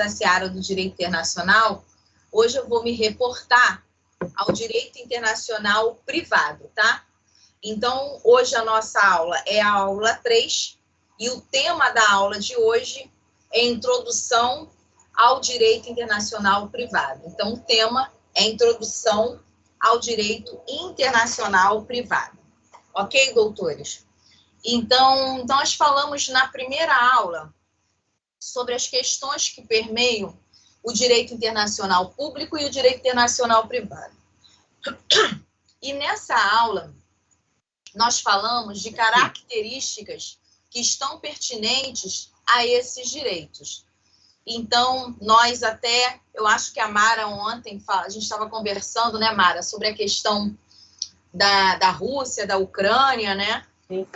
da seara do direito internacional, hoje eu vou me reportar ao direito internacional privado, tá? Então, hoje a nossa aula é a aula 3, e o tema da aula de hoje é Introdução ao Direito Internacional Privado. Então, o tema é Introdução ao Direito Internacional Privado. Ok, doutores? Então, nós falamos na primeira aula sobre as questões que permeiam o direito internacional público e o direito internacional privado. E nessa aula, nós falamos de características que estão pertinentes a esses direitos. Então, nós até, eu acho que a Mara ontem, a gente estava conversando, né, Mara, sobre a questão da Rússia, da Ucrânia, né?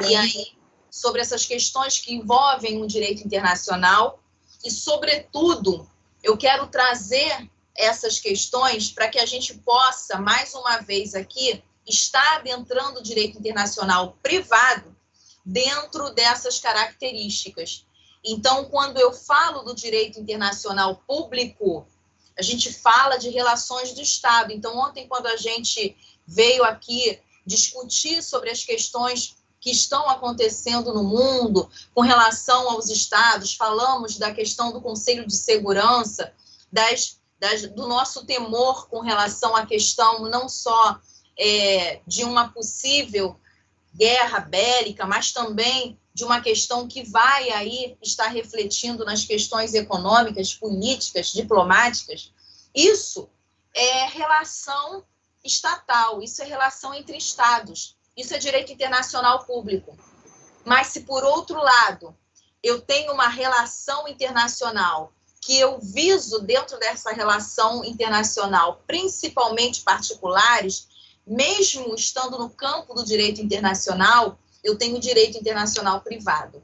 E aí, sobre essas questões que envolvem o direito internacional e, sobretudo, eu quero trazer essas questões para que a gente possa, mais uma vez aqui, estar adentrando o direito internacional privado dentro dessas características. Então, quando eu falo do direito internacional público, a gente fala de relações do Estado. Então, ontem, quando a gente veio aqui discutir sobre as questões que estão acontecendo no mundo com relação aos estados, falamos da questão do Conselho de Segurança, do nosso temor com relação à questão não só de uma possível guerra bélica, mas também de uma questão que vai aí estar refletindo nas questões econômicas, políticas, diplomáticas. Isso é relação estatal, isso é relação entre estados. Isso é direito internacional público. Mas se, por outro lado, eu tenho uma relação internacional que eu viso dentro dessa relação internacional, principalmente particulares, mesmo estando no campo do direito internacional, eu tenho direito internacional privado.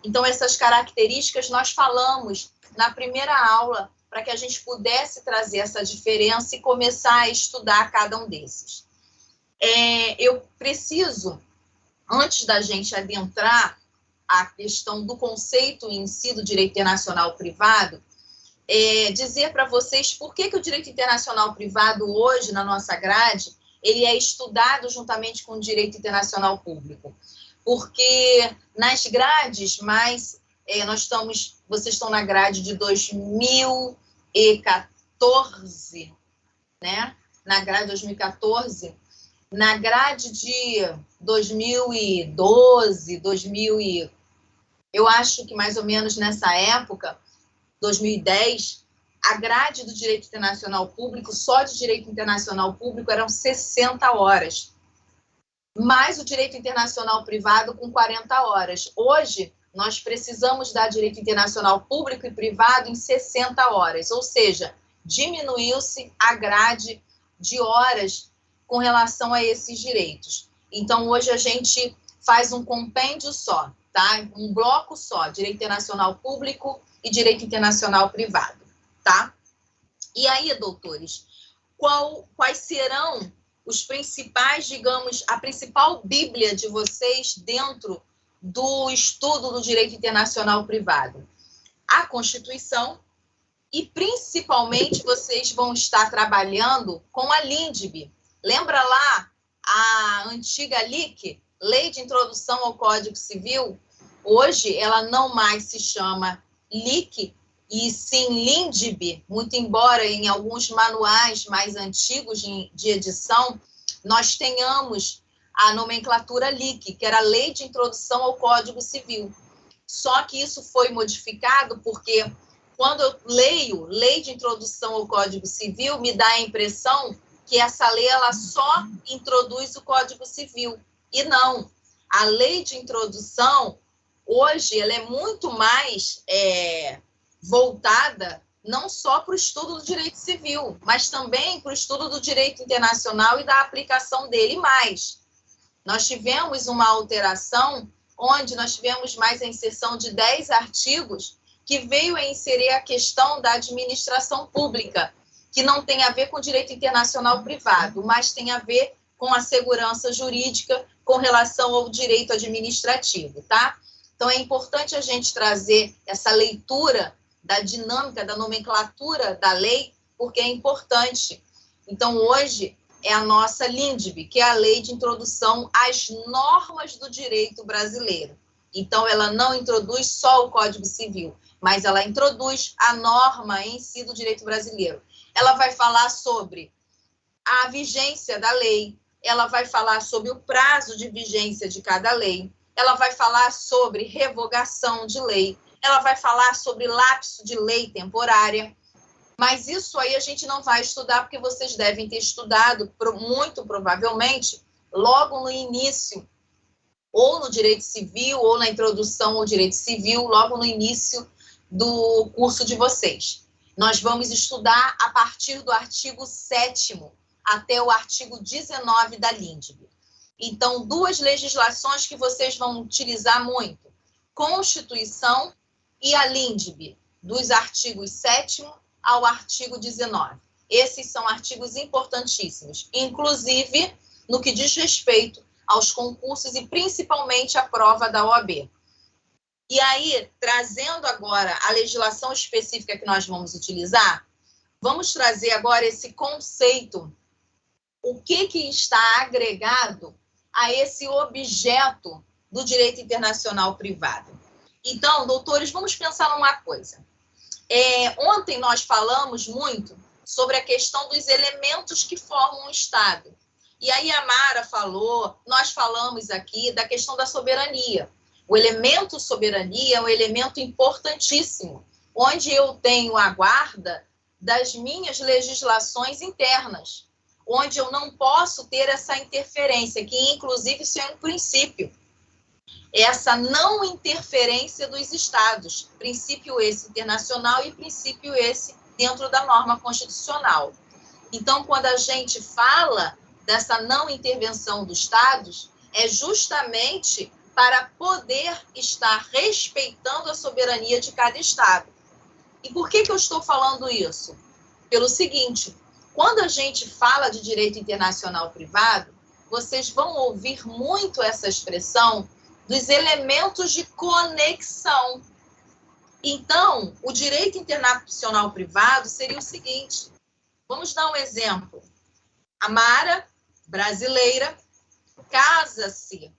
Então, essas características nós falamos na primeira aula para que a gente pudesse trazer essa diferença e começar a estudar cada um desses. Eu preciso, antes da gente adentrar a questão do conceito em si do direito internacional privado, dizer para vocês por que o direito internacional privado hoje, na nossa grade, ele é estudado juntamente com o direito internacional público. Porque nas grades, vocês estão na grade de 2014, né? Na grade de 2014, na grade de 2012, eu acho que mais ou menos nessa época, 2010, a grade do direito internacional público, só de direito internacional público, eram 60 horas. Mais o direito internacional privado com 40 horas. Hoje, nós precisamos dar direito internacional público e privado em 60 horas, ou seja, diminuiu-se a grade de horas com relação a esses direitos. Então, hoje a gente faz um compêndio só, tá? Um bloco só, direito internacional público e direito internacional privado, tá? E aí, doutores, quais serão os principais, digamos, a principal bíblia de vocês dentro do estudo do direito internacional privado? A Constituição, e principalmente vocês vão estar trabalhando com a LINDB. Lembra lá a antiga LIC, Lei de Introdução ao Código Civil? Hoje ela não mais se chama LIC, e sim LINDB, muito embora em alguns manuais mais antigos de edição, nós tenhamos a nomenclatura LIC, que era a Lei de Introdução ao Código Civil. Só que isso foi modificado porque, quando eu leio Lei de Introdução ao Código Civil, me dá a impressão que essa lei ela só introduz o Código Civil. E não. A lei de introdução, hoje, ela é muito mais voltada não só para o estudo do direito civil, mas também para o estudo do direito internacional e da aplicação dele. Mais, nós tivemos uma alteração onde nós tivemos mais a inserção de 10 artigos que veio a inserir a questão da administração pública, que não tem a ver com direito internacional privado, mas tem a ver com a segurança jurídica com relação ao direito administrativo, tá? Então, é importante a gente trazer essa leitura da dinâmica, da nomenclatura da lei, porque é importante. Então, hoje é a nossa LINDB, que é a Lei de Introdução às Normas do Direito Brasileiro. Então, ela não introduz só o Código Civil, mas ela introduz a norma em si do direito brasileiro. Ela vai falar sobre a vigência da lei, ela vai falar sobre o prazo de vigência de cada lei, ela vai falar sobre revogação de lei, ela vai falar sobre lapso de lei temporária, mas isso aí a gente não vai estudar, porque vocês devem ter estudado, muito provavelmente, logo no início, ou no direito civil, ou na introdução ao direito civil, logo no início do curso de vocês. Nós vamos estudar a partir do artigo 7º até o artigo 19 da LINDB. Então, duas legislações que vocês vão utilizar muito: Constituição e a LINDB, dos artigos 7º ao artigo 19. Esses são artigos importantíssimos, inclusive no que diz respeito aos concursos e principalmente à prova da OAB. E aí, trazendo agora a legislação específica que nós vamos utilizar, vamos trazer agora esse conceito, o que está agregado a esse objeto do direito internacional privado. Então, doutores, vamos pensar numa coisa. Ontem nós falamos muito sobre a questão dos elementos que formam o Estado. E aí a Mara falou, nós falamos aqui da questão da soberania. O elemento soberania é um elemento importantíssimo, onde eu tenho a guarda das minhas legislações internas, onde eu não posso ter essa interferência, que inclusive isso é um princípio. Essa não interferência dos Estados, princípio esse internacional e princípio esse dentro da norma constitucional. Então, quando a gente fala dessa não intervenção dos Estados, é justamente para poder estar respeitando a soberania de cada Estado. E por que eu estou falando isso? Pelo seguinte, quando a gente fala de direito internacional privado, vocês vão ouvir muito essa expressão dos elementos de conexão. Então, o direito internacional privado seria o seguinte, vamos dar um exemplo. A Mara, brasileira, casa-se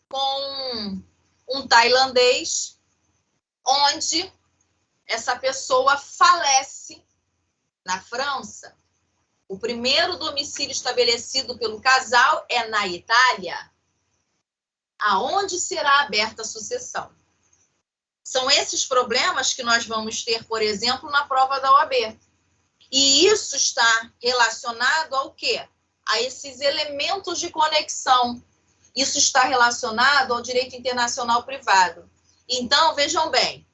com um tailandês, onde essa pessoa falece na França. O primeiro domicílio estabelecido pelo casal é na Itália, aonde será aberta a sucessão. São esses problemas que nós vamos ter, por exemplo, na prova da OAB. E isso está relacionado ao quê? A esses elementos de conexão. Isso está relacionado ao direito internacional privado. Então, vejam bem,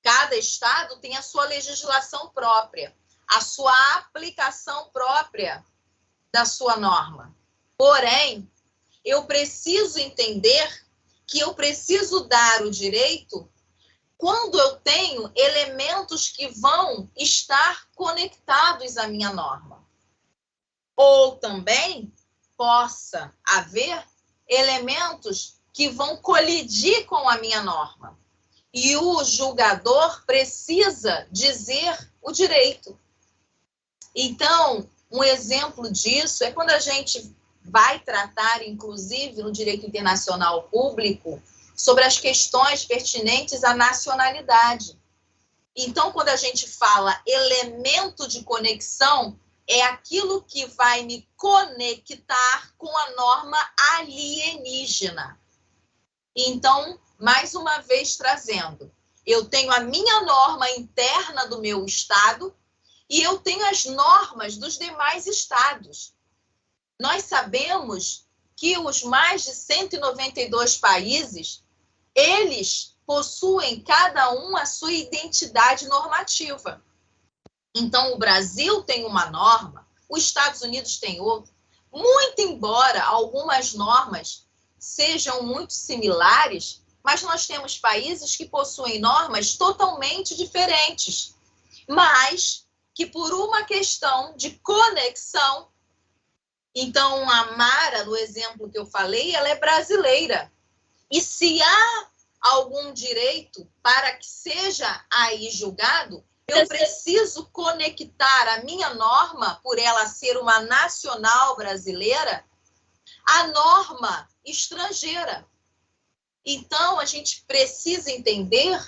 cada Estado tem a sua legislação própria, a sua aplicação própria da sua norma. Porém, eu preciso entender que eu preciso dar o direito quando eu tenho elementos que vão estar conectados à minha norma. Ou também possa haver elementos que vão colidir com a minha norma. E o julgador precisa dizer o direito. Então, um exemplo disso é quando a gente vai tratar, inclusive, no direito internacional público, sobre as questões pertinentes à nacionalidade. Então, quando a gente fala elemento de conexão, é aquilo que vai me conectar com a norma alienígena. Então, mais uma vez trazendo, eu tenho a minha norma interna do meu Estado e eu tenho as normas dos demais Estados. Nós sabemos que os mais de 192 países, eles possuem cada um a sua identidade normativa. Então, o Brasil tem uma norma, os Estados Unidos tem outra. Muito embora algumas normas sejam muito similares, mas nós temos países que possuem normas totalmente diferentes, mas que por uma questão de conexão. Então, a Mara, no exemplo que eu falei, ela é brasileira. E se há algum direito para que seja aí julgado, Eu preciso conectar a minha norma, por ela ser uma nacional brasileira, à norma estrangeira. Então, a gente precisa entender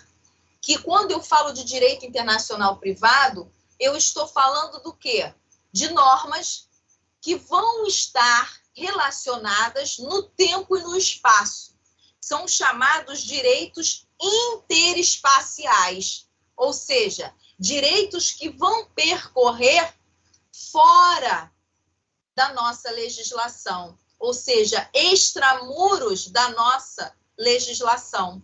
que quando eu falo de direito internacional privado, eu estou falando do quê? De normas que vão estar relacionadas no tempo e no espaço. São chamados direitos interespaciais, ou seja, direitos que vão percorrer fora da nossa legislação, ou seja, extramuros da nossa legislação.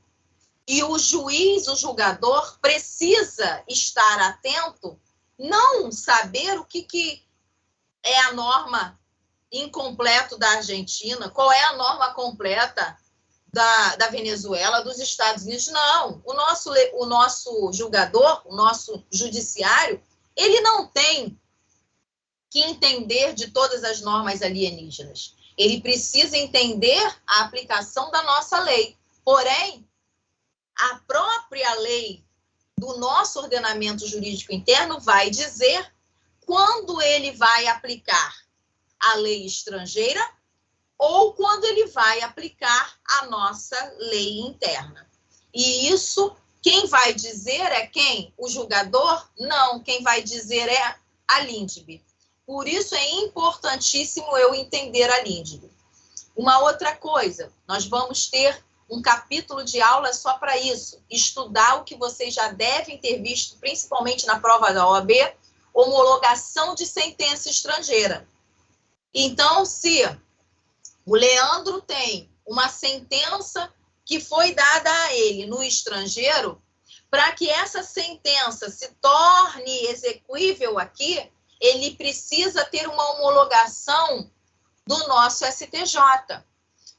E o juiz, o julgador, precisa estar atento, não saber o que é a norma incompleta da Argentina, qual é a norma completa da Venezuela, dos Estados Unidos. Não, o nosso julgador, o nosso judiciário, ele não tem que entender de todas as normas alienígenas. Ele precisa entender a aplicação da nossa lei. Porém, a própria lei do nosso ordenamento jurídico interno vai dizer quando ele vai aplicar a lei estrangeira ou quando ele vai aplicar a nossa lei interna. E isso, quem vai dizer é quem? O julgador? Não, quem vai dizer é a LINDB. Por isso é importantíssimo eu entender a LINDB. Uma outra coisa, nós vamos ter um capítulo de aula só para isso, estudar o que vocês já devem ter visto, principalmente na prova da OAB, homologação de sentença estrangeira. Então, se o Leandro tem uma sentença que foi dada a ele no estrangeiro, para que essa sentença se torne execuível aqui, ele precisa ter uma homologação do nosso STJ.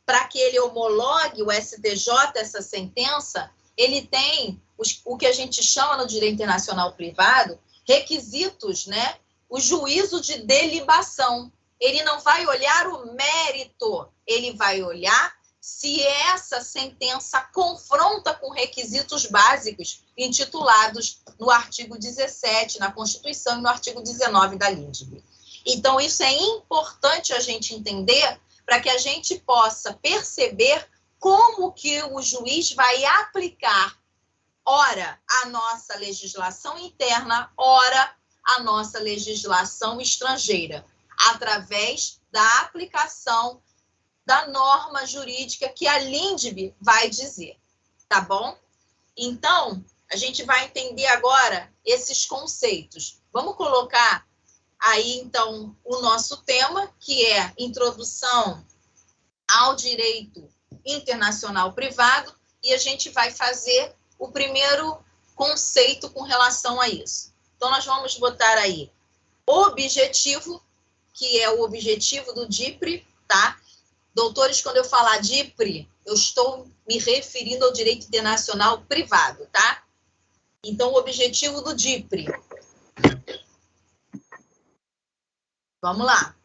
Para que ele homologue o STJ, essa sentença, ele tem o que a gente chama no direito internacional privado, requisitos, né? O juízo de delibação. Ele não vai olhar o mérito, ele vai olhar se essa sentença confronta com requisitos básicos intitulados no artigo 17 na Constituição e no artigo 19 da LINDB. Então, isso é importante a gente entender para que a gente possa perceber como que o juiz vai aplicar, ora, a nossa legislação interna, ora, a nossa legislação estrangeira, através da aplicação da norma jurídica que a LINDB vai dizer, tá bom? Então, a gente vai entender agora esses conceitos. Vamos colocar aí, então, o nosso tema, que é Introdução ao Direito Internacional Privado, e a gente vai fazer o primeiro conceito com relação a isso. Então, nós vamos botar aí objetivo, que é o objetivo do DIPRE, tá? Doutores, quando eu falar DIPRE, eu estou me referindo ao direito internacional privado, tá? Então, o objetivo do DIPRE. Vamos lá.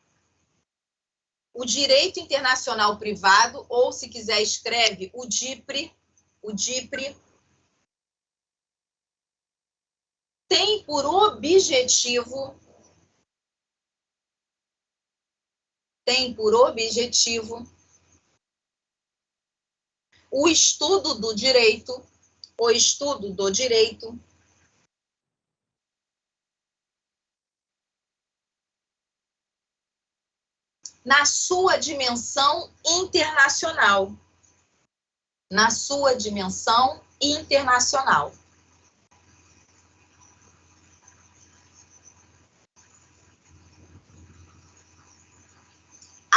O direito internacional privado, ou se quiser escreve o DIPRE tem por objetivo o estudo do direito, na sua dimensão internacional.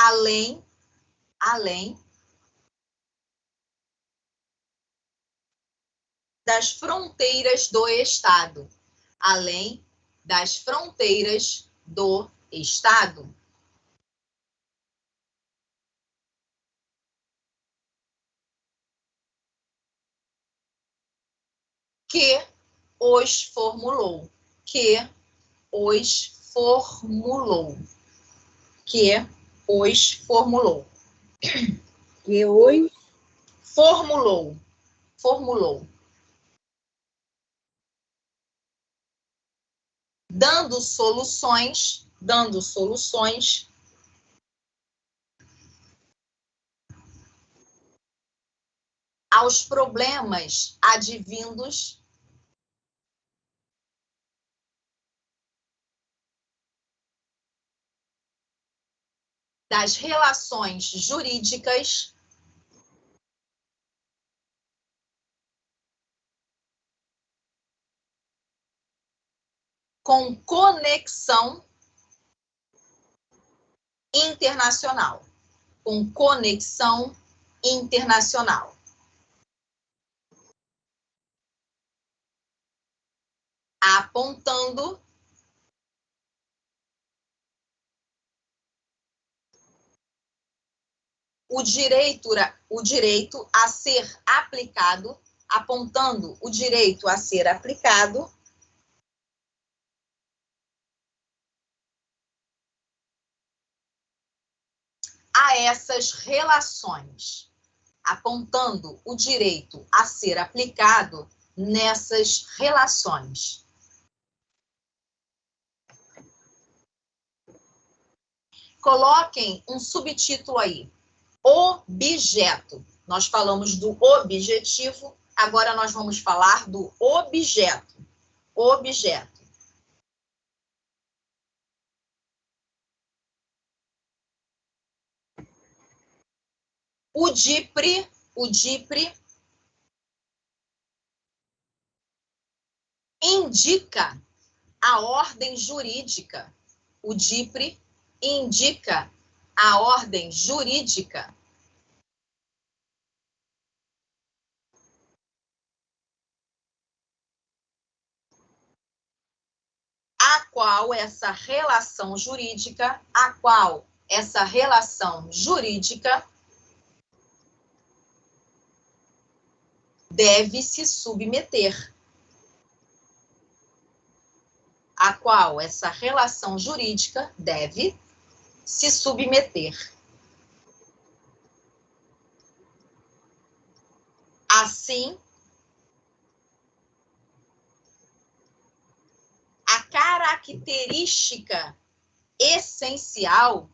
Além das fronteiras do Estado. Além das fronteiras do Estado. Que os formulou. dando soluções aos problemas advindos das relações jurídicas com conexão internacional. Com conexão internacional. Apontando o direito a ser aplicado, apontando o direito a ser aplicado a essas relações, apontando o direito a ser aplicado nessas relações. Coloquem um subtítulo aí. Objeto. Nós falamos do objetivo, agora nós vamos falar do objeto. Objeto. O DIPRE indica a ordem jurídica. O DIPRE indica a ordem jurídica a qual essa relação jurídica deve se submeter. A qual essa relação jurídica deve se submeter. Assim, a característica essencial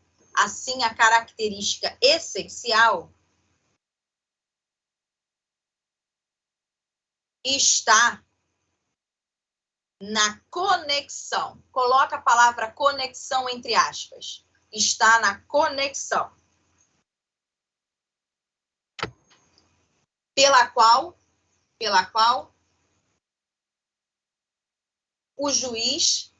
está na conexão. Coloca a palavra conexão entre aspas. Está na conexão. Pela qual o juiz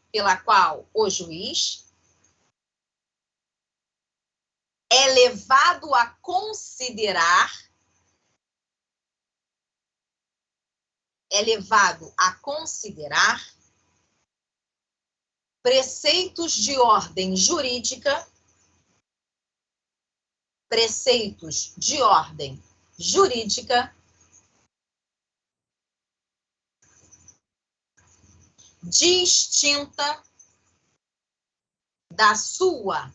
é levado a considerar preceitos de ordem jurídica distinta da sua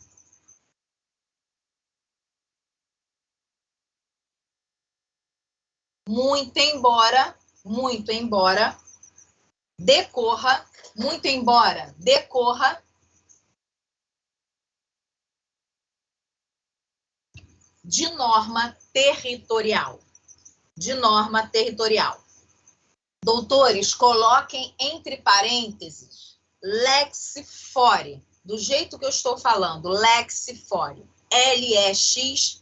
muito embora decorra de norma territorial. Doutores, coloquem entre parênteses lex fori, do jeito que eu estou falando, lex fori, L-E-X-F-O-R-I,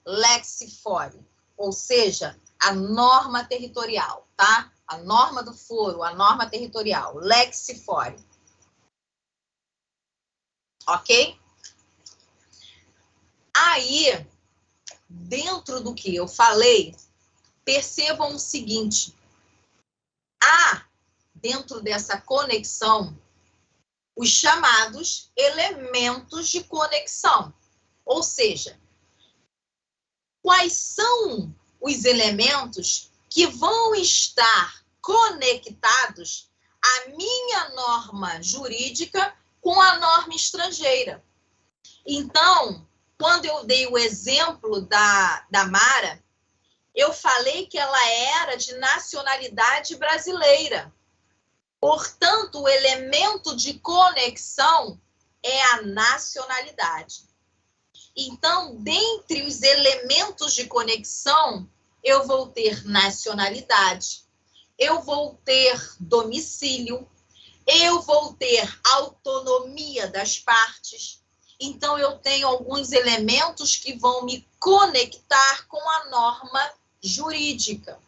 lex fori, ou seja, a norma territorial, tá? A norma do foro, a norma territorial, lex fori. Ok? Aí, dentro do que eu falei, percebam o seguinte: há, dentro dessa conexão, os chamados elementos de conexão. Ou seja, quais são os elementos que vão estar conectados à minha norma jurídica com a norma estrangeira. Então, quando eu dei o exemplo da Mara, eu falei que ela era de nacionalidade brasileira. Portanto, o elemento de conexão é a nacionalidade. Então, dentre os elementos de conexão, eu vou ter nacionalidade, eu vou ter domicílio, eu vou ter autonomia das partes. Então, eu tenho alguns elementos que vão me conectar com a norma jurídica.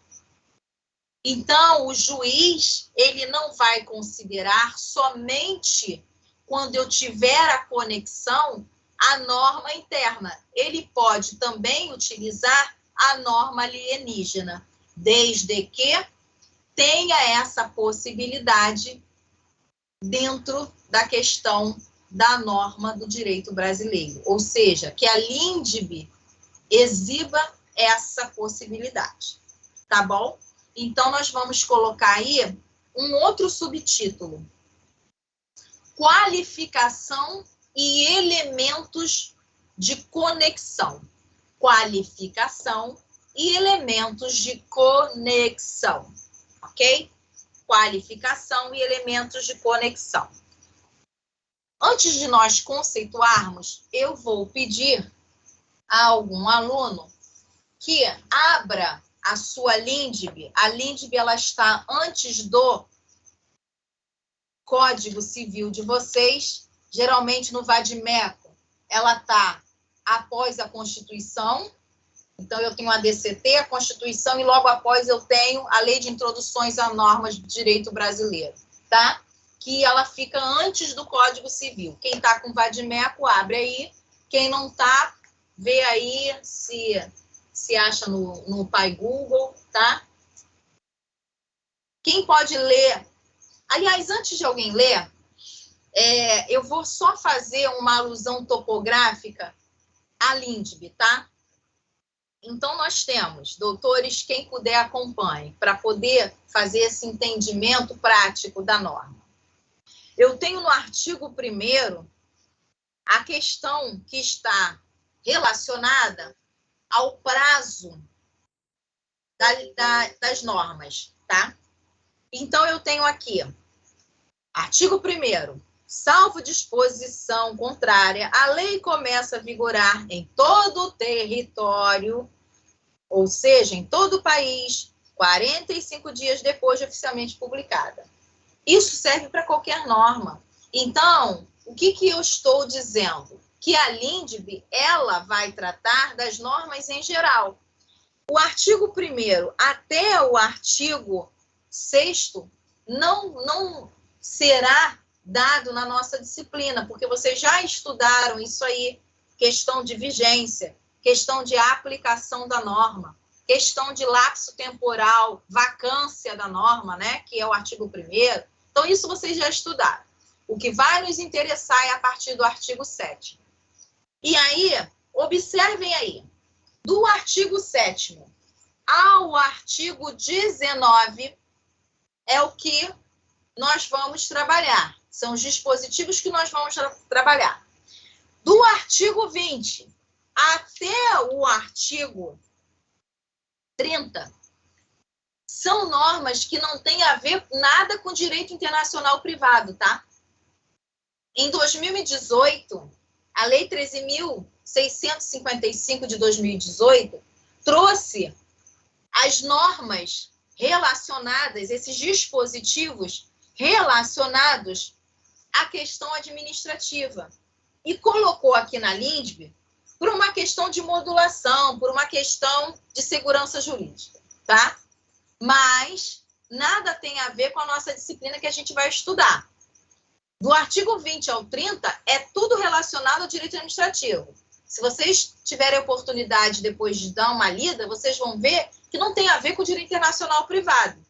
Então, o juiz, ele não vai considerar somente quando eu tiver a conexão a norma interna. Ele pode também utilizar a norma alienígena, desde que tenha essa possibilidade dentro da questão da norma do direito brasileiro. Ou seja, que a LINDB exiba essa possibilidade. Tá bom? Então, nós vamos colocar aí um outro subtítulo. Qualificação e elementos de conexão. Qualificação e elementos de conexão. Ok? Qualificação e elementos de conexão. Antes de nós conceituarmos, eu vou pedir a algum aluno que abra a sua LINDB. A LINDB, ela está antes do Código Civil de vocês, geralmente no vadimeco, ela está após a Constituição. Então, eu tenho a DCT, a Constituição, e logo após eu tenho a Lei de Introduções a Normas do Direito Brasileiro, tá? Que ela fica antes do Código Civil. Quem está com vadimeco, abre aí. Quem não está, vê aí se acha no Pai Google, tá? Quem pode ler? Aliás, antes de alguém ler, eu vou só fazer uma alusão topográfica à LINDB, tá? Então, nós temos, doutores, quem puder acompanhe, para poder fazer esse entendimento prático da norma. Eu tenho no artigo 1º a questão que está relacionada ao prazo das normas, tá? Então, eu tenho aqui, artigo 1º, salvo disposição contrária, a lei começa a vigorar em todo o território, ou seja, em todo o país, 45 dias depois de oficialmente publicada. Isso serve para qualquer norma. Então, o que eu estou dizendo? Que a LINDB, ela vai tratar das normas em geral. O artigo 1º até o artigo 6º não será dado na nossa disciplina, porque vocês já estudaram isso aí, questão de vigência, questão de aplicação da norma, questão de lapso temporal, vacância da norma, né, que é o artigo 1º. Então, isso vocês já estudaram. O que vai nos interessar é a partir do artigo 7º. E aí, observem aí, do artigo 7º ao artigo 19 é o que nós vamos trabalhar. São os dispositivos que nós vamos trabalhar. Do artigo 20 até o artigo 30, são normas que não têm a ver nada com direito internacional privado, tá? Em 2018, a Lei 13.655 de 2018 trouxe as normas relacionadas, esses dispositivos relacionados à questão administrativa. E colocou aqui na LINDB por uma questão de modulação, por uma questão de segurança jurídica, tá? Mas nada tem a ver com a nossa disciplina que a gente vai estudar. Do artigo 20 ao 30, é tudo relacionado ao direito administrativo. Se vocês tiverem oportunidade depois de dar uma lida, vocês vão ver que não tem a ver com o direito internacional privado.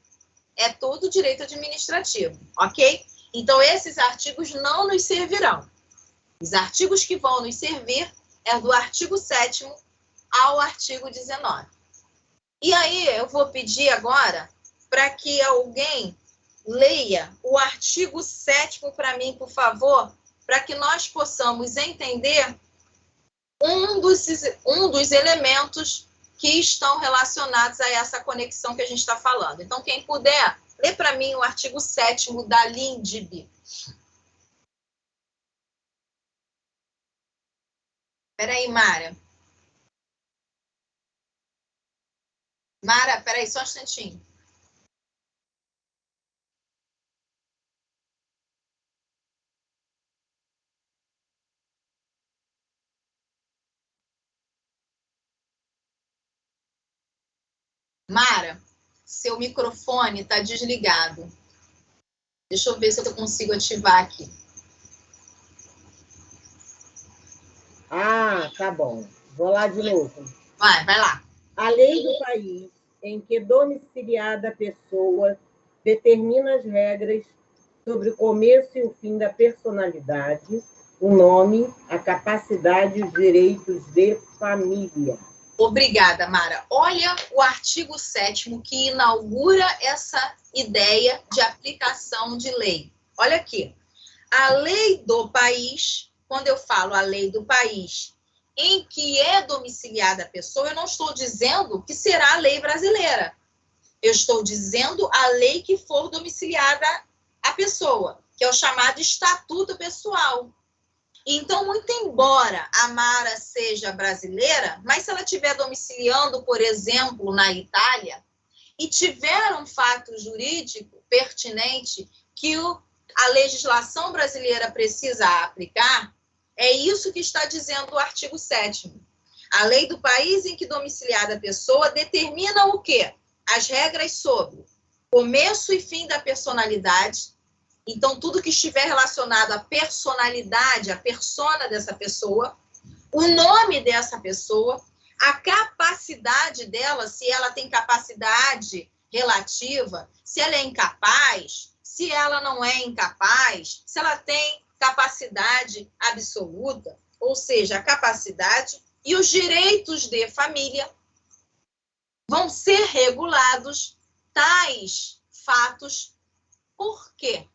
É todo direito administrativo, ok? Então, esses artigos não nos servirão. Os artigos que vão nos servir é do artigo 7º ao artigo 19. E aí, eu vou pedir agora para que alguém leia o artigo 7º para mim, por favor, para que nós possamos entender um dos elementos que estão relacionados a essa conexão que a gente está falando. Então, quem puder, Lê para mim o artigo 7º da LINDB. Espera aí, Mara. Mara, espera aí, só um instantinho. Mara, seu microfone está desligado. Deixa eu ver se eu consigo ativar aqui. Ah, tá bom. Vou lá de novo. Vai lá. A lei do país em que domiciliada a pessoa determina as regras sobre o começo e o fim da personalidade, o nome, a capacidade e os direitos de família. Obrigada, Mara. Olha o artigo 7º que inaugura essa ideia de aplicação de lei. Olha aqui. A lei do país, quando eu falo a lei do país em que é domiciliada a pessoa, eu não estou dizendo que será a lei brasileira. Eu estou dizendo a lei que for domiciliada a pessoa, que é o chamado estatuto pessoal. Então, muito embora a Mara seja brasileira, mas se ela estiver domiciliando, por exemplo, na Itália, e tiver um fato jurídico pertinente que a legislação brasileira precisa aplicar, é isso que está dizendo o artigo 7º. A lei do país em que domiciliada a pessoa determina o quê? As regras sobre começo e fim da personalidade. Então, tudo que estiver relacionado à personalidade, à persona dessa pessoa, o nome dessa pessoa, a capacidade dela, se ela tem capacidade relativa, se ela é incapaz, se ela não é incapaz, se ela tem capacidade absoluta, ou seja, a capacidade e os direitos de família vão ser regulados tais fatos. Por quê?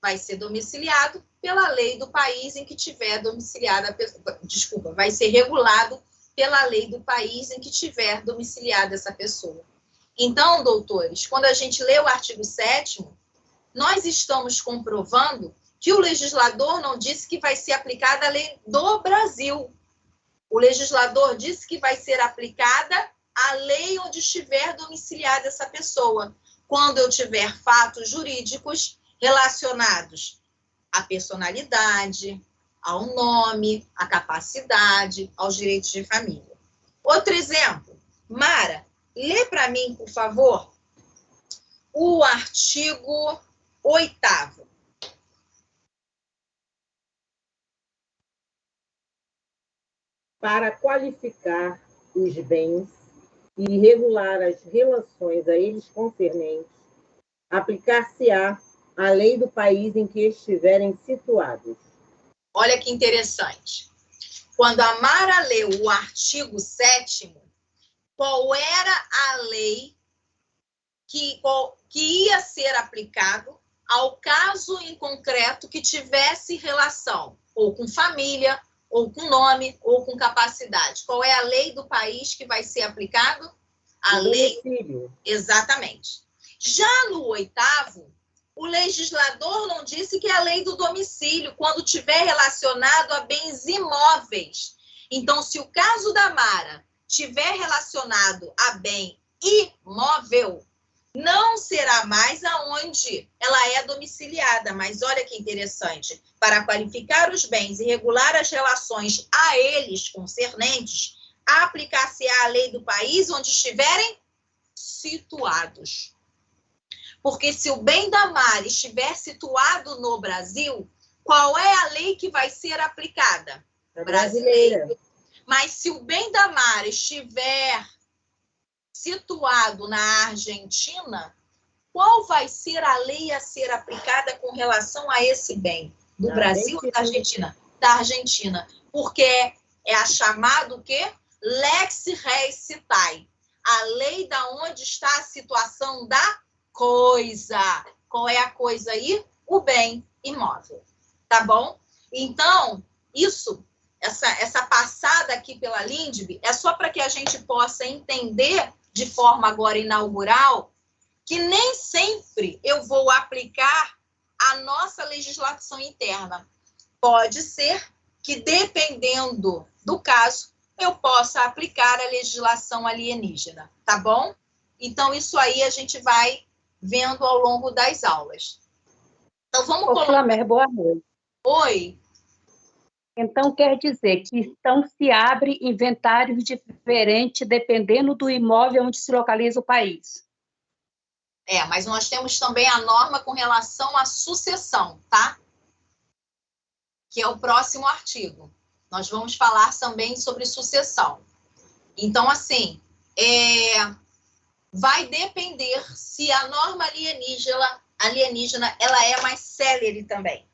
Vai ser domiciliado pela lei do país em que tiver domiciliada a pessoa. Desculpa, vai ser regulado pela lei do país em que tiver domiciliada essa pessoa. Então, doutores, quando a gente lê o artigo 7º, nós estamos comprovando que o legislador não disse que vai ser aplicada a lei do Brasil. O legislador disse que vai ser aplicada a lei onde estiver domiciliada essa pessoa, quando eu tiver fatos jurídicos relacionados à personalidade, ao nome, à capacidade, aos direitos de família. Outro exemplo. Mara, lê para mim, por favor, o artigo 8º. Para qualificar os bens e regular as relações a eles concernentes, aplicar-se-á a lei do país em que estiverem situados. Olha que interessante. Quando a Mara leu o artigo 7º, qual era a lei que ia ser aplicado ao caso em concreto que tivesse relação ou com família, ou com nome, ou com capacidade? Qual é a lei do país que vai ser aplicado? A lei... Exatamente. Já no 8º, o legislador não disse que é a lei do domicílio, quando tiver relacionado a bens imóveis. Então, se o caso da Mara tiver relacionado a bem imóvel, não será mais aonde ela é domiciliada. Mas olha que interessante. Para qualificar os bens e regular as relações a eles concernentes, aplicar-se-á a lei do país onde estiverem situados. Porque se o bem da Mara estiver situado no Brasil, qual é a lei que vai ser aplicada? Brasileira. Mas se o bem da Mara estiver situado na Argentina, qual vai ser a lei a ser aplicada com relação a esse bem? Do Brasil ou da Argentina? Da Argentina. Porque é a chamada o quê? Lex res citae. A lei da onde está a situação da coisa. Qual é a coisa aí? O bem imóvel. Tá bom? Então, essa passada aqui pela LINDB é só para que a gente possa entender de forma agora inaugural que nem sempre eu vou aplicar a nossa legislação interna. Pode ser que, dependendo do caso, eu possa aplicar a legislação alienígena, tá bom? Então, isso aí a gente vai vendo ao longo das aulas. Então, vamos colocar... Flamer, boa noite. Oi. Então, quer dizer que então se abre inventários diferentes dependendo do imóvel onde se localiza o país. Mas nós temos também a norma com relação à sucessão, tá? Que é o próximo artigo. Nós vamos falar também sobre sucessão. Então, assim, vai depender se a norma alienígena ela é mais célere também.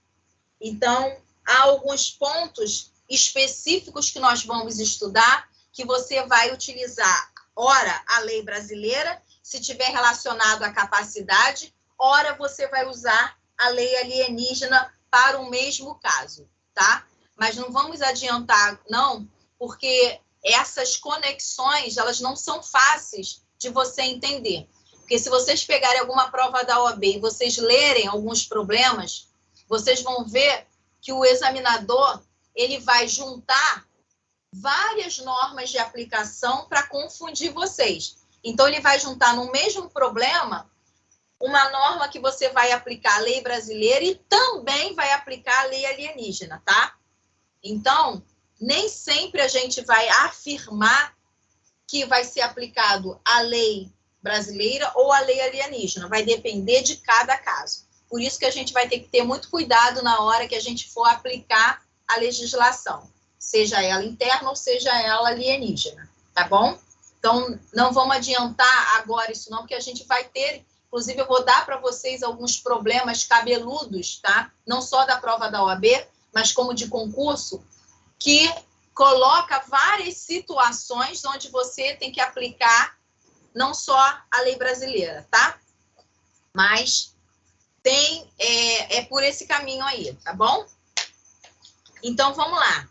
Então, há alguns pontos específicos que nós vamos estudar que você vai utilizar, ora, a lei brasileira, se tiver relacionado à capacidade, ora, você vai usar a lei alienígena para o mesmo caso, tá? Mas não vamos adiantar, não, porque essas conexões, elas não são fáceis de você entender. Porque se vocês pegarem alguma prova da OAB e vocês lerem alguns problemas, vocês vão ver que o examinador ele vai juntar várias normas de aplicação para confundir vocês. Então, ele vai juntar no mesmo problema uma norma que você vai aplicar a lei brasileira e também vai aplicar a lei alienígena, tá? Então, nem sempre a gente vai afirmar que vai ser aplicado a lei brasileira ou a lei alienígena. Vai depender de cada caso. Por isso que a gente vai ter que ter muito cuidado na hora que a gente for aplicar a legislação, seja ela interna ou seja ela alienígena, tá bom? Então, não vamos adiantar agora isso não, porque a gente vai ter, inclusive eu vou dar para vocês alguns problemas cabeludos, tá? Não só da prova da OAB, mas como de concurso, que coloca várias situações onde você tem que aplicar não só a lei brasileira, tá? Mas é por esse caminho aí, tá bom? Então, vamos lá.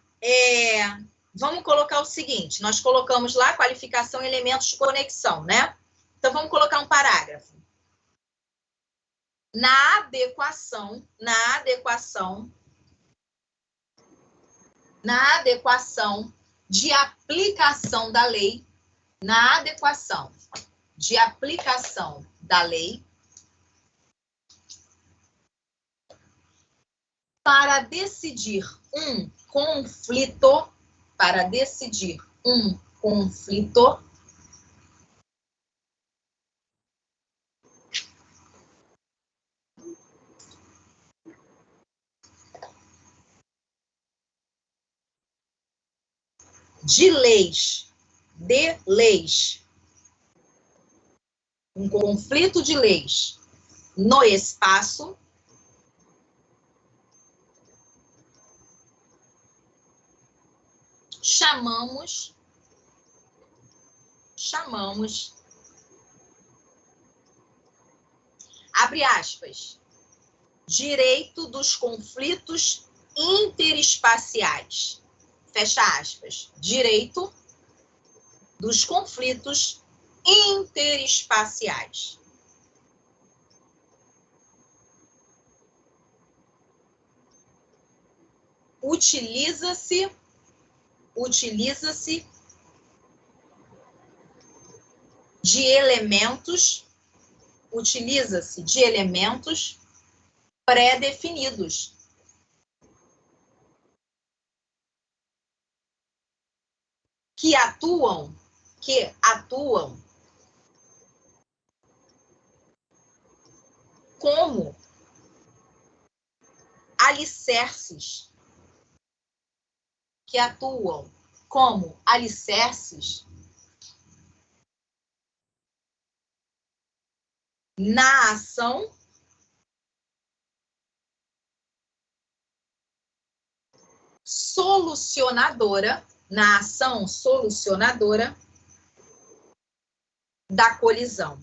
Vamos colocar o seguinte, nós colocamos lá qualificação e elementos de conexão, né? Então, vamos colocar um parágrafo. Na adequação de aplicação da lei, para decidir um conflito, de leis, um conflito de leis no espaço, chamamos abre aspas, direito dos conflitos interespaciais, fecha aspas, direito dos conflitos interespaciais. Utiliza-se de elementos pré-definidos. Que atuam como alicerces, na ação solucionadora, da colisão.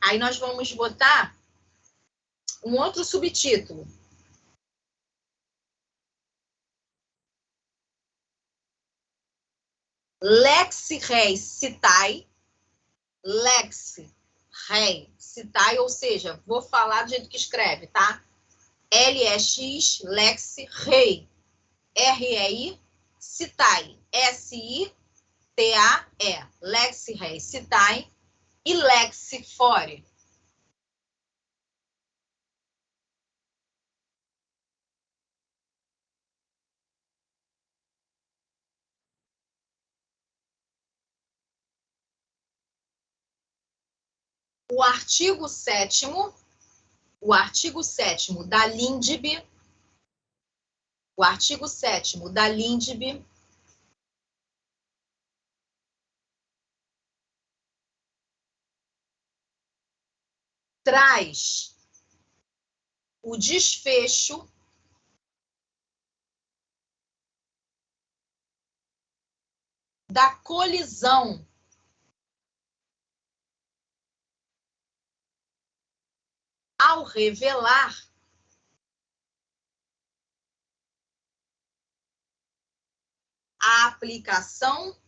Aí nós vamos botar um outro subtítulo. Lex res citae, lex res citae, ou seja, vou falar do jeito que escreve, tá? L-E-X, lex rei, R-E-I, citae, S-I-T-A-E, lex rei citae e lex fore. O artigo 7º da LINDB, traz o desfecho da colisão ao revelar a aplicação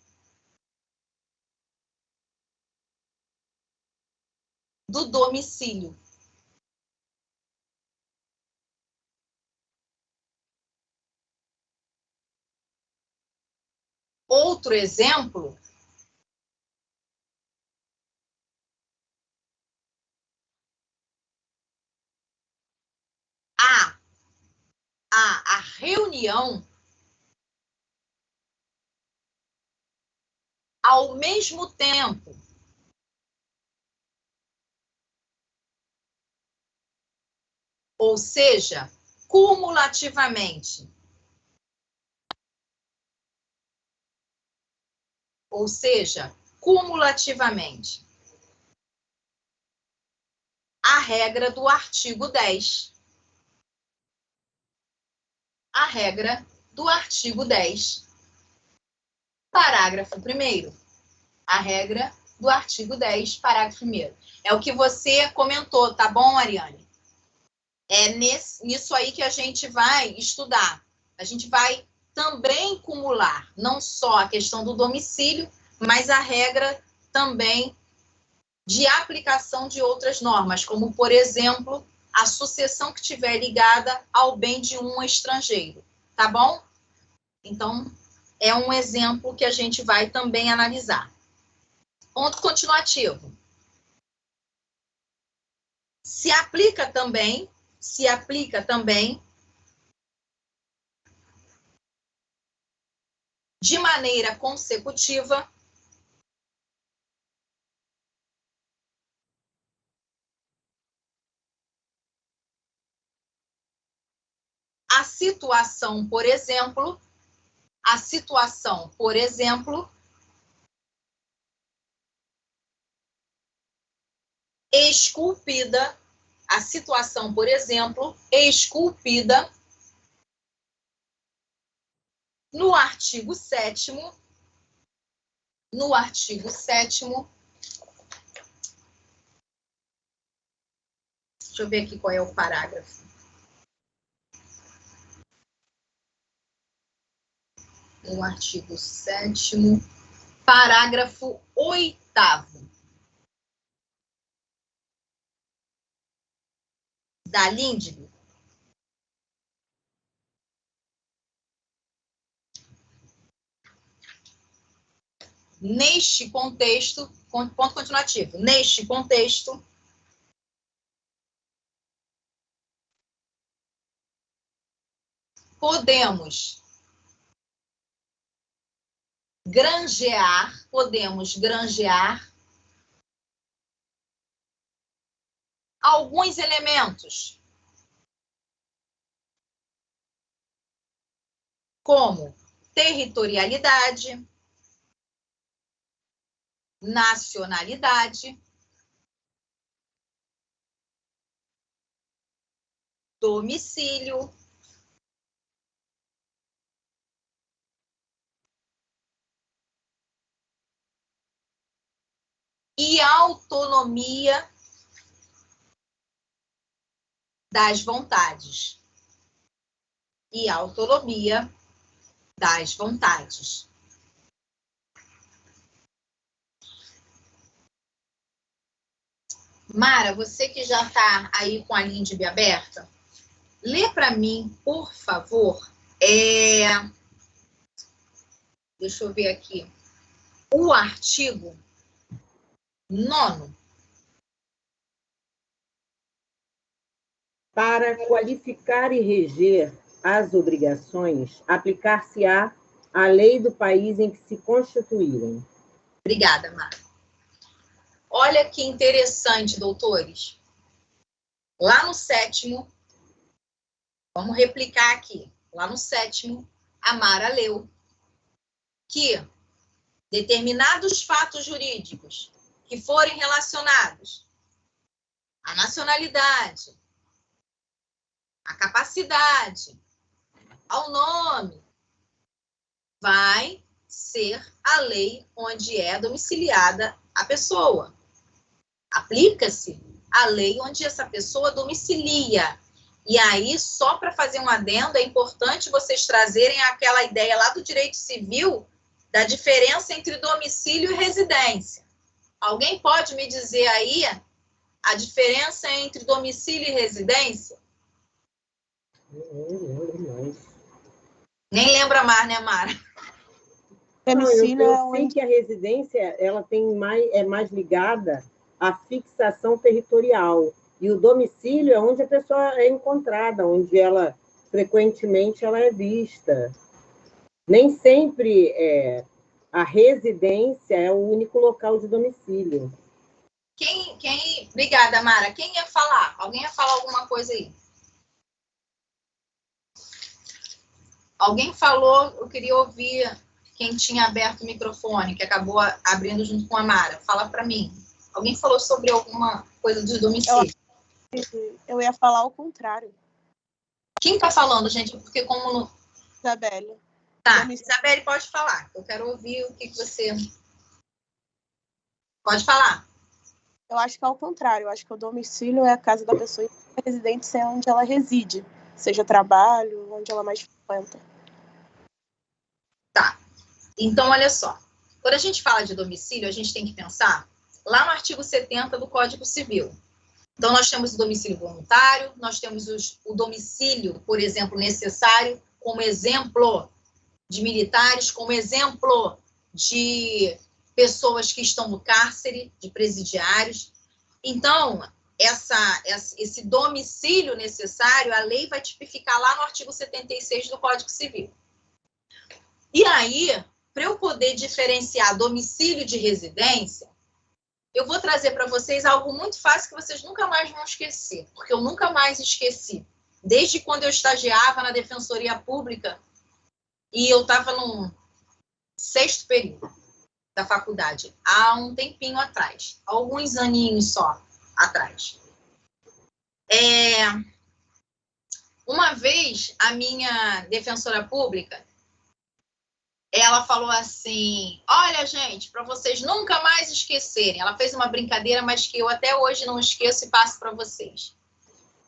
do domicílio. Outro exemplo a reunião ao mesmo tempo ou seja, cumulativamente. Ou seja, cumulativamente. A regra do artigo 10. A regra do artigo 10. Parágrafo 1º. A regra do artigo 10, parágrafo 1º. É o que você comentou, tá bom, Ariane? É nisso aí que a gente vai estudar. A gente vai também cumular, não só a questão do domicílio, mas a regra também de aplicação de outras normas, como, por exemplo, a sucessão que estiver ligada ao bem de um estrangeiro, tá bom? Então, é um exemplo que a gente vai também analisar. Ponto continuativo. Se aplica também de maneira consecutiva a situação, por exemplo, esculpida, no artigo 7º, deixa eu ver aqui qual é o parágrafo. No artigo 7º, parágrafo 8º da LINDB. Neste contexto, ponto continuativo, neste contexto, podemos granjear alguns elementos, como territorialidade, nacionalidade, domicílio, e autonomia das vontades. Mara, você que já está aí com a Lindb aberta, lê para mim, por favor, deixa eu ver aqui, o artigo 9º. Para qualificar e reger as obrigações, aplicar-se-á a lei do país em que se constituírem. Obrigada, Mara. Olha que interessante, doutores. Lá no 7º, vamos replicar aqui. Lá no 7º, a Mara leu que determinados fatos jurídicos que forem relacionados à nacionalidade, à capacidade, ao nome, vai ser a lei onde é domiciliada a pessoa. Aplica-se a lei onde essa pessoa domicilia. E aí, só para fazer um adendo, é importante vocês trazerem aquela ideia lá do direito civil da diferença entre domicílio e residência. Alguém pode me dizer aí a diferença entre domicílio e residência? Nem lembra mais, né, Mara? Não, eu sei que a residência ela é mais ligada à fixação territorial. E o domicílio é onde a pessoa é encontrada, onde ela, frequentemente, ela é vista. Nem sempre a residência é o único local de domicílio. Obrigada, Mara. Quem ia falar? Alguém ia falar alguma coisa aí? Alguém falou, eu queria ouvir quem tinha aberto o microfone, que acabou abrindo junto com a Mara. Fala para mim. Alguém falou sobre alguma coisa do domicílio? Eu ia falar o contrário. Quem está falando, gente? Porque como... Isabelle. Tá, Isabelle, pode falar. Eu quero ouvir o que você... Pode falar. Eu acho que é o contrário. Eu acho que o domicílio é a casa da pessoa e a residência é onde ela reside. Seja trabalho, onde ela mais frequenta. Tá. Então, olha só. Quando a gente fala de domicílio, a gente tem que pensar lá no artigo 70 do Código Civil. Então, nós temos o domicílio voluntário, nós temos o domicílio, por exemplo, necessário, como exemplo de militares, como exemplo de pessoas que estão no cárcere, de presidiários. Então, esse domicílio necessário, a lei vai tipificar lá no artigo 76 do Código Civil. E aí, para eu poder diferenciar domicílio de residência, eu vou trazer para vocês algo muito fácil que vocês nunca mais vão esquecer, porque eu nunca mais esqueci. Desde quando eu estagiava na Defensoria Pública e eu estava no 6º período da faculdade, há um tempinho atrás, alguns aninhos só atrás. Uma vez, a minha defensora pública, ela falou assim, olha, gente, para vocês nunca mais esquecerem. Ela fez uma brincadeira, mas que eu até hoje não esqueço e passo para vocês.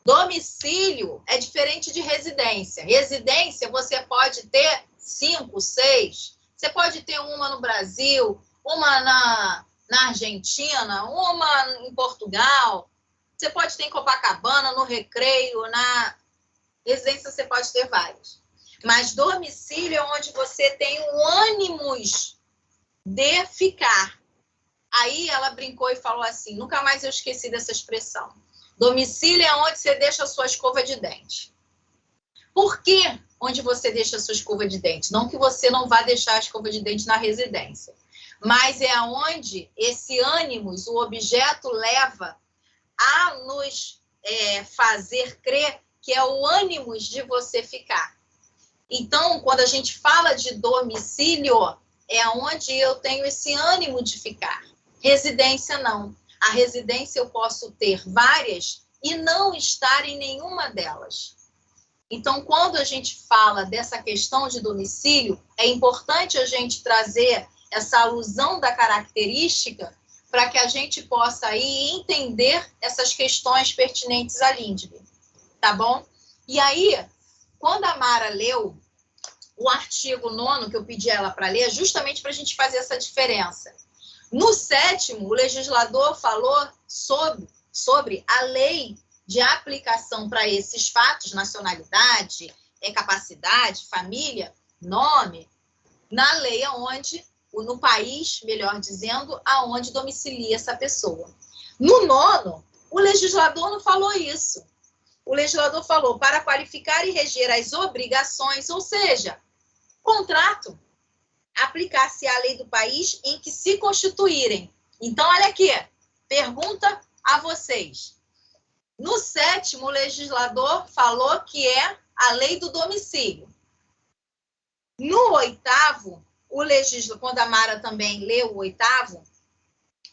Domicílio é diferente de residência. Residência, você pode ter 5, 6. Você pode ter uma no Brasil, uma na Argentina, uma em Portugal. Você pode ter em Copacabana, no Recreio, na residência você pode ter várias. Mas domicílio é onde você tem o ânimos de ficar. Aí ela brincou e falou assim, nunca mais eu esqueci dessa expressão. Domicílio é onde você deixa a sua escova de dente. Por que onde você deixa a sua escova de dente? Não que você não vá deixar a escova de dente na residência, mas é onde esse ânimos, o objeto, leva a nos fazer crer que é o ânimos de você ficar. Então, quando a gente fala de domicílio, é onde eu tenho esse ânimo de ficar. Residência, não. A residência eu posso ter várias e não estar em nenhuma delas. Então, quando a gente fala dessa questão de domicílio, é importante a gente trazer essa alusão da característica para que a gente possa aí entender essas questões pertinentes à Lindb. Tá bom? E aí, quando a Mara leu o artigo 9º, que eu pedi ela para ler, justamente para a gente fazer essa diferença. No 7º, o legislador falou sobre a lei de aplicação para esses fatos, nacionalidade, capacidade, família, nome, na lei aonde, no país, melhor dizendo, aonde domicilia essa pessoa. No 9º, o legislador não falou isso. O legislador falou para qualificar e reger as obrigações, ou seja, contrato, aplicar-se a lei do país em que se constituírem. Então, olha aqui, pergunta a vocês. No 7º, o legislador falou que é a lei do domicílio. No 8º, quando a Mara também leu o 8º,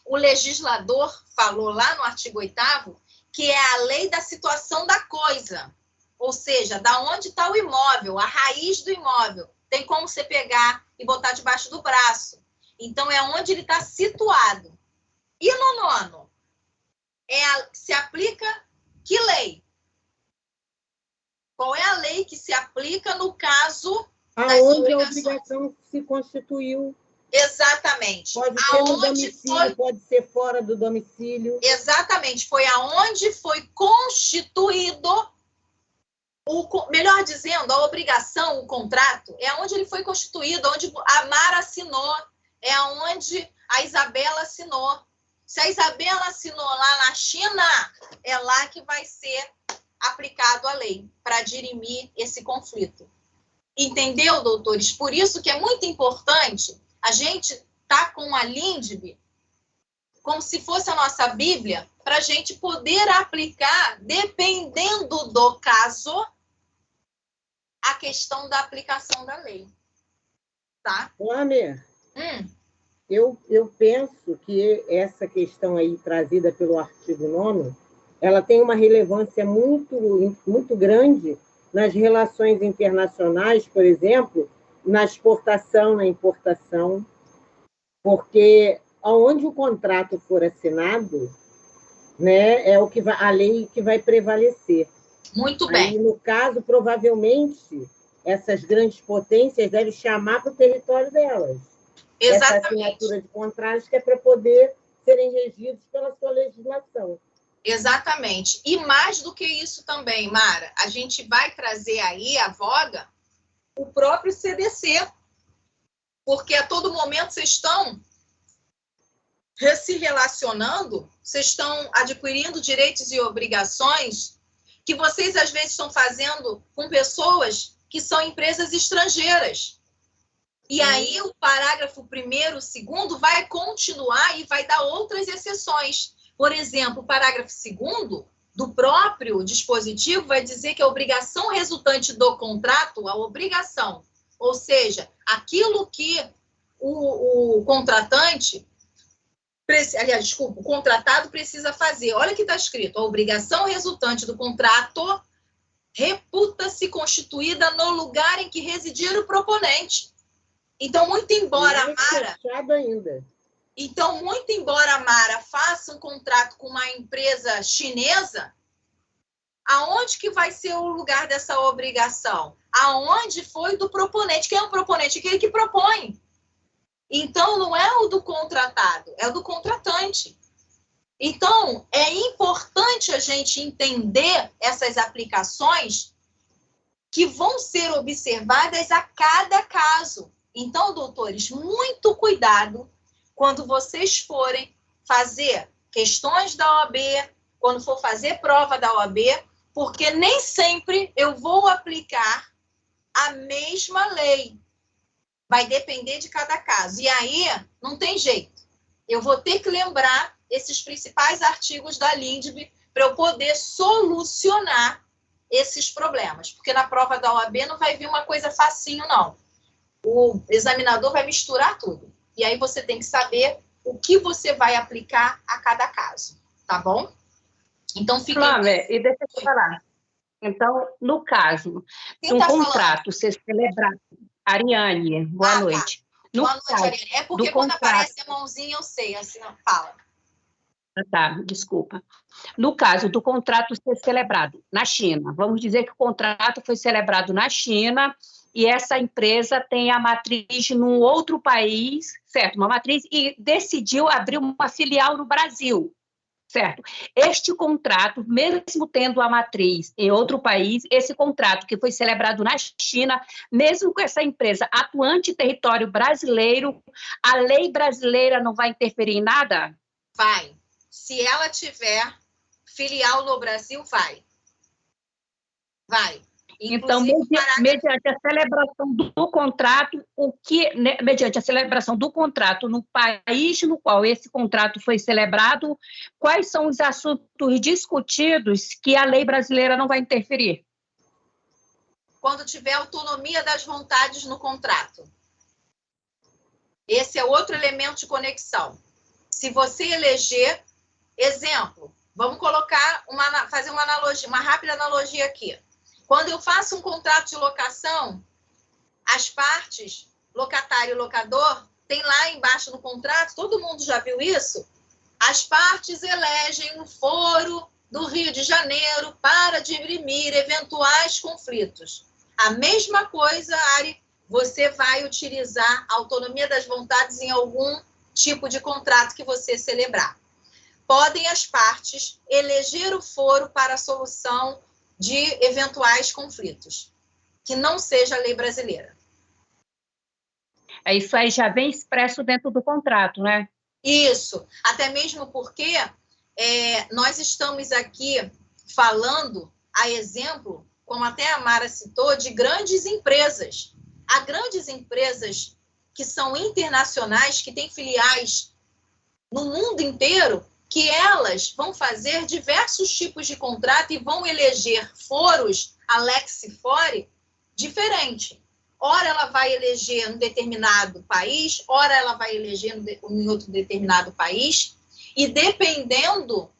o legislador falou lá no artigo 8º que é a lei da situação da coisa, ou seja, da onde está o imóvel, a raiz do imóvel. Tem como você pegar e botar debaixo do braço. Então, é onde ele está situado. E no 9º, se aplica que lei? Qual é a lei que se aplica no caso das aonde a obrigações? obrigação se constituiu. Exatamente. Pode ser no domicílio, pode ser fora do domicílio. Exatamente. Foi aonde foi constituído, melhor dizendo, a obrigação, o contrato, é onde ele foi constituído, onde a Mara assinou, é onde a Isabela assinou. Se a Isabela assinou lá na China, é lá que vai ser aplicado a lei, para dirimir esse conflito. Entendeu, doutores? Por isso que é muito importante a gente tá com a LINDB como se fosse a nossa Bíblia, para a gente poder aplicar, dependendo do caso, a questão da aplicação da lei. Tá? Lamer, eu penso que essa questão aí trazida pelo artigo 9º, ela tem uma relevância muito grande nas relações internacionais, por exemplo, na exportação, na importação, porque onde o contrato for assinado, né, é a lei que vai prevalecer. Muito bem. Aí, no caso, provavelmente, essas grandes potências devem chamar para o território delas. Exatamente. Essa assinatura de contratos que é para poder serem regidos pela sua legislação. Exatamente. E mais do que isso também, Mara, a gente vai trazer aí à voga o próprio CDC, porque a todo momento vocês estão se relacionando, vocês estão adquirindo direitos e obrigações que vocês, às vezes, estão fazendo com pessoas que são empresas estrangeiras. E aí, o parágrafo 1º, 2º vai continuar e vai dar outras exceções. Por exemplo, o parágrafo 2º do próprio dispositivo vai dizer que a obrigação resultante do contrato, a obrigação, ou seja, aquilo que o contratante, o contratado precisa fazer. Olha que está escrito, a obrigação resultante do contrato reputa-se constituída no lugar em que residir o proponente. Então, muito embora a Mara... Então, muito embora a Mara faça um contrato com uma empresa chinesa, aonde que vai ser o lugar dessa obrigação? Aonde foi do proponente? Quem é o proponente? Aquele que propõe. Então, não é o do contratado, é o do contratante. Então, é importante a gente entender essas aplicações que vão ser observadas a cada caso. Então, doutores, muito cuidado quando vocês forem fazer questões da OAB, quando for fazer prova da OAB, porque nem sempre eu vou aplicar a mesma lei. Vai depender de cada caso. E aí, não tem jeito. Eu vou ter que lembrar esses principais artigos da LINDB para eu poder solucionar esses problemas. Porque na prova da OAB não vai vir uma coisa facinho, não. O examinador vai misturar tudo. E aí você tem que saber o que você vai aplicar a cada caso. Tá bom? Então, fica... Flávia, e deixa eu te falar. Então, no caso de um contrato ser celebrado... Ariane, boa noite. Tá. Boa noite, Ariane. É porque quando aparece a mãozinha, eu sei, assim, não fala. Tá, desculpa. No caso do contrato ser celebrado na China, vamos dizer que o contrato foi celebrado na China e essa empresa tem a matriz num outro país, certo? Uma matriz, e decidiu abrir uma filial no Brasil. Certo. Este contrato, mesmo tendo a matriz em outro país, esse contrato que foi celebrado na China, mesmo com essa empresa atuante em território brasileiro, a lei brasileira não vai interferir em nada? Vai. Se ela tiver filial no Brasil, vai. Vai. Então, mediante a celebração do contrato, mediante a celebração do contrato no país no qual esse contrato foi celebrado, quais são os assuntos discutidos que a lei brasileira não vai interferir? Quando tiver autonomia das vontades no contrato. Esse é outro elemento de conexão. Se você eleger, exemplo, vamos fazer uma analogia, uma rápida analogia aqui. Quando eu faço um contrato de locação, as partes, locatário e locador, tem lá embaixo no contrato, todo mundo já viu isso? As partes elegem um foro do Rio de Janeiro para dirimir eventuais conflitos. A mesma coisa, Ari, você vai utilizar a autonomia das vontades em algum tipo de contrato que você celebrar. Podem as partes eleger o foro para a solução de eventuais conflitos, que não seja a lei brasileira. Isso aí já vem expresso dentro do contrato, né? Isso, até mesmo porque nós estamos aqui falando, a exemplo, como até a Mara citou, de grandes empresas. Há grandes empresas que são internacionais, que têm filiais no mundo inteiro, que elas vão fazer diversos tipos de contrato e vão eleger foros, a lex fori, diferente. Ora ela vai eleger um determinado país, ora ela vai eleger em outro determinado país, e dependendo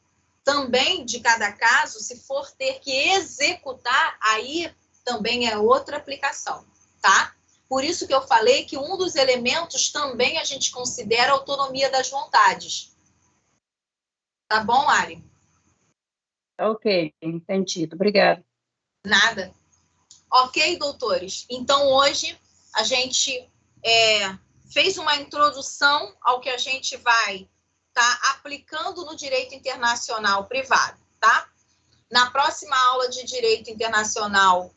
também de cada caso, se for ter que executar, aí também é outra aplicação, tá? Por isso que eu falei que um dos elementos também a gente considera a autonomia das vontades. Tá bom, Ari? Ok, entendido. Obrigada. Nada. Ok, doutores? Então, hoje, a gente fez uma introdução ao que a gente vai estar aplicando no direito internacional privado, tá? Na próxima aula de direito internacional,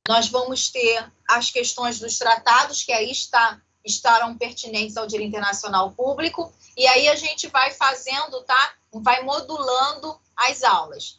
nós vamos ter as questões dos tratados, que aí estarão pertinentes ao direito internacional público, e aí a gente vai fazendo, tá? Vai modulando as aulas.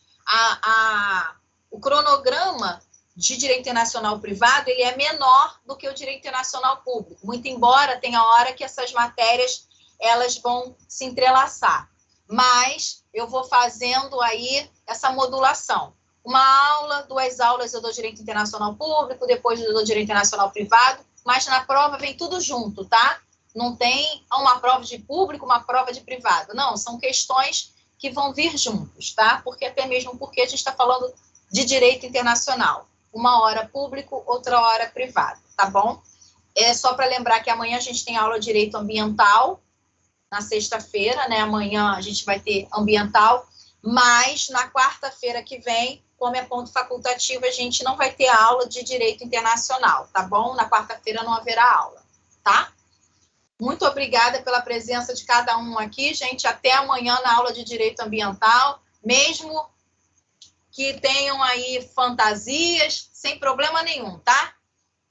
O cronograma de direito internacional privado, ele é menor do que o direito internacional público, muito embora tenha hora que essas matérias, elas vão se entrelaçar. Mas eu vou fazendo aí essa modulação. Uma aula, 2 aulas eu dou direito internacional público, depois eu dou direito internacional privado, mas na prova vem tudo junto, tá? Não tem uma prova de público, uma prova de privado. Não, são questões que vão vir juntos, tá? Até mesmo porque a gente está falando de direito internacional. Uma hora público, outra hora privado, tá bom? É só para lembrar que amanhã a gente tem aula de direito ambiental, na sexta-feira, né? Amanhã a gente vai ter ambiental, mas na quarta-feira que vem, como é ponto facultativo, a gente não vai ter aula de direito internacional, tá bom? Na quarta-feira não haverá aula, tá? Muito obrigada pela presença de cada um aqui, gente. Até amanhã na aula de direito ambiental, mesmo que tenham aí fantasias, sem problema nenhum, tá?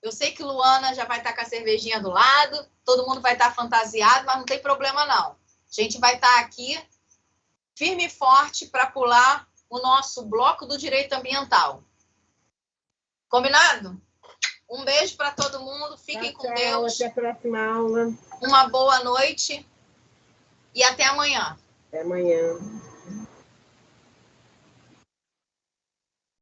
Eu sei que Luana já vai estar com a cervejinha do lado, todo mundo vai estar fantasiado, mas não tem problema não. A gente vai estar aqui firme e forte para pular o nosso bloco do direito ambiental. Combinado? Um beijo para todo mundo, fiquem com Deus. Até a próxima aula. Uma boa noite e até amanhã. Até amanhã.